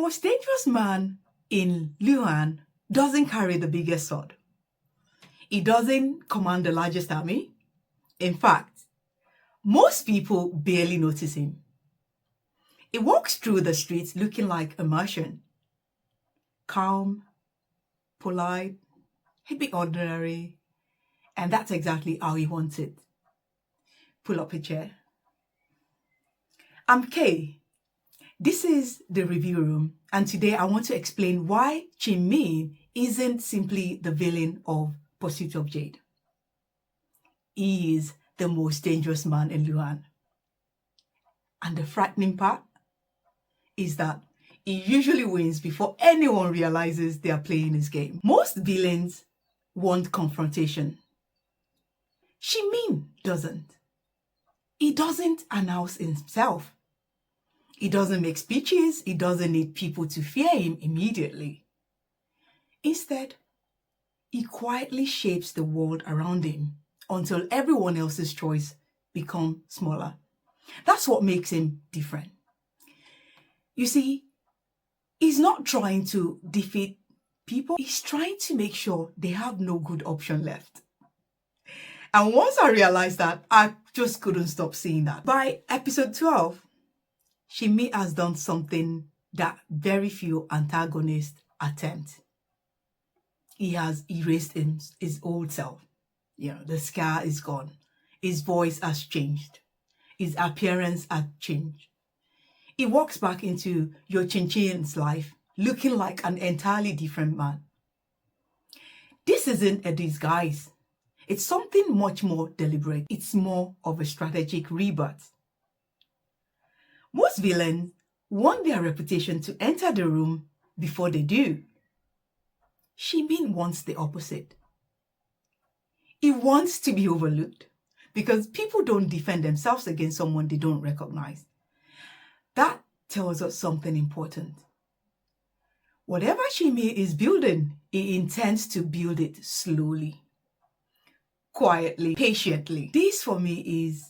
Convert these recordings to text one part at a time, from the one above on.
most dangerous man in Lin'An doesn't carry the biggest sword. He doesn't command the largest army. In fact, most people barely notice him. He walks through the streets looking like a merchant. Calm, polite, a bit ordinary, and that's exactly how he wants it. Pull up a chair. I'm Kay. This is the review room, and today I want to explain why Qi Ming isn't simply the villain of Pursuit of Jade. He is the most dangerous man in Lin'An. And the frightening part is that he usually wins before anyone realizes they are playing his game. Most villains want confrontation. Qi Ming doesn't. He doesn't announce himself. He doesn't make speeches. He doesn't need people to fear him immediately. Instead, he quietly shapes the world around him until everyone else's choice becomes smaller. That's what makes him different. You see, he's not trying to defeat people. He's trying to make sure they have no good option left. And once I realized that, I just couldn't stop seeing that. By episode 12, Qi Ming has done something that very few antagonists attempt. He has erased his old self. The scar is gone. His voice has changed. His appearance has changed. He walks back into your Chin-Chin's life looking like an entirely different man. This isn't a disguise. It's something much more deliberate. It's more of a strategic rebirth. Most villains want their reputation to enter the room before they do. Qi Ming wants the opposite. He wants to be overlooked because people don't defend themselves against someone they don't recognize. That tells us something important. Whatever Qi Ming is building, he intends to build it slowly, quietly, patiently. This for me is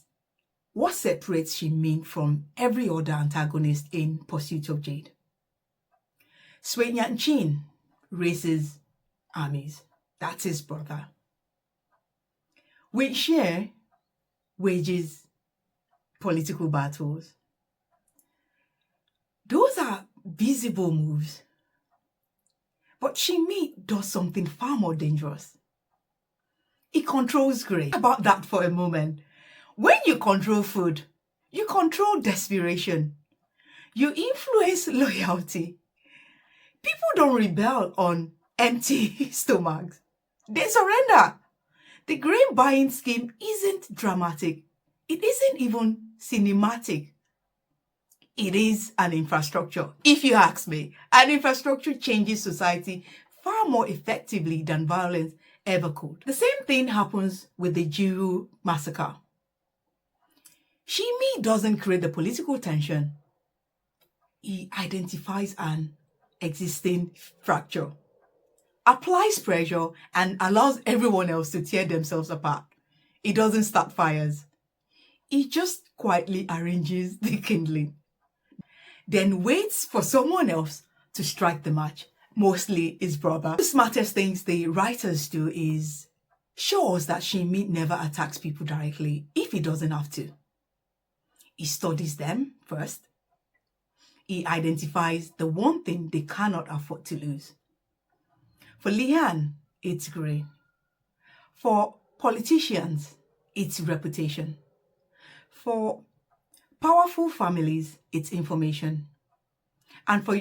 what separates Qi Ming from every other antagonist in Pursuit of Jade. Lin'An raises armies. That's his brother. Xie wages political battles. Those are visible moves. But Qi Ming does something far more dangerous. He controls grace. Think about that for a moment. When you control food, you control desperation. You influence loyalty. People don't rebel on empty stomachs. They surrender. The grain buying scheme isn't dramatic. It isn't even cinematic. It is an infrastructure. If you ask me, an infrastructure changes society far more effectively than violence ever could. The same thing happens with the Jiru massacre. Qi Ming doesn't create the political tension. He identifies an existing fracture, applies pressure, and allows everyone else to tear themselves apart. He doesn't start fires. He just quietly arranges the kindling, then waits for someone else to strike the match, mostly his brother. The smartest things the writers do is show us that Qi Ming never attacks people directly if he doesn't have to. He studies them first. He identifies the one thing they cannot afford to lose. For Lin'An, it's grain. For politicians, it's reputation. For powerful families, it's information. And for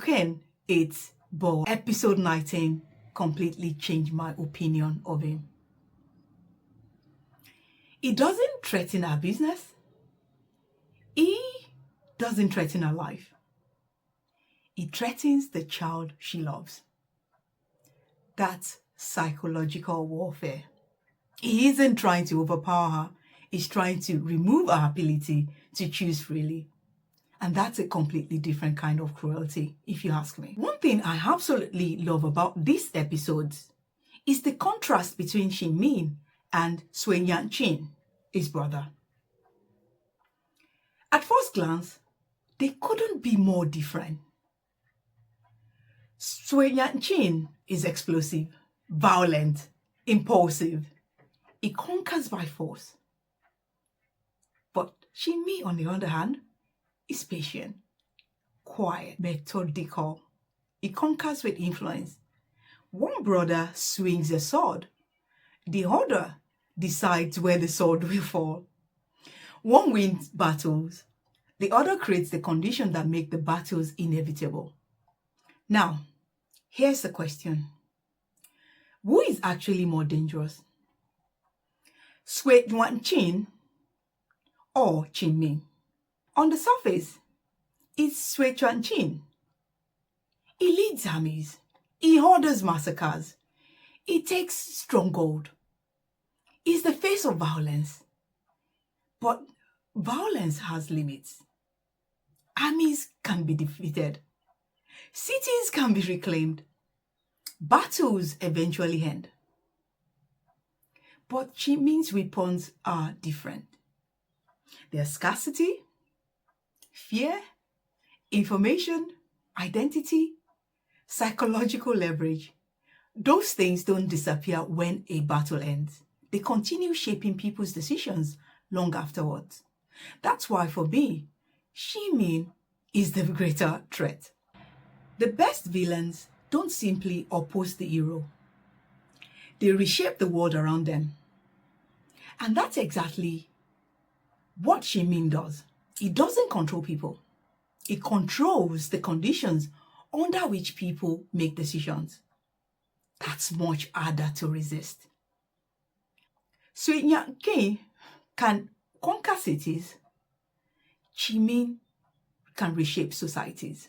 Ken, it's ball. Episode 19 completely changed my opinion of him. He doesn't threaten our business. He doesn't threaten her life. He threatens the child she loves. That's psychological warfare. He isn't trying to overpower her. He's trying to remove her ability to choose freely. And that's a completely different kind of cruelty, if you ask me. One thing I absolutely love about these episodes is the contrast between Qi Ming and Lin'An, his brother. At first glance, they couldn't be more different. Qin is explosive, violent, impulsive. It conquers by force. But Qi Ming, on the other hand, is patient, quiet, methodical. It conquers with influence. One brother swings a sword. The other decides where the sword will fall. One wins battles. The other creates the conditions that make the battles inevitable. Now, here's the question. Who is actually more dangerous? Qin or Qi Ming? On the surface, it's Qin. He leads armies. He orders massacres. He takes stronghold. He's the face of violence. But violence has limits. Armies can be defeated. Cities can be reclaimed. Battles eventually end. But Qi Ming's weapons are different. There's scarcity, fear, information, identity, psychological leverage. Those things don't disappear when a battle ends. They continue shaping people's decisions long afterwards. That's why for me, Qi Ming is the greater threat. The best villains don't simply oppose the hero. They reshape the world around them. And that's exactly what Qi Ming does. It doesn't control people. It controls the conditions under which people make decisions. That's much harder to resist. Qi can conquer cities. Qi Ming can reshape societies.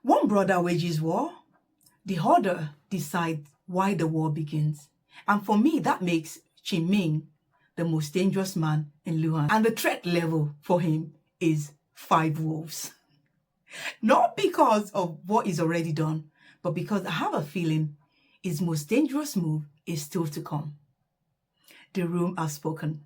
One brother wages war, the other decides why the war begins. And for me, that makes Qi Ming the most dangerous man in Lin'An. And the threat level for him is 5 wolves. Not because of what he's already done, but because I have a feeling his most dangerous move is still to come. The room has spoken.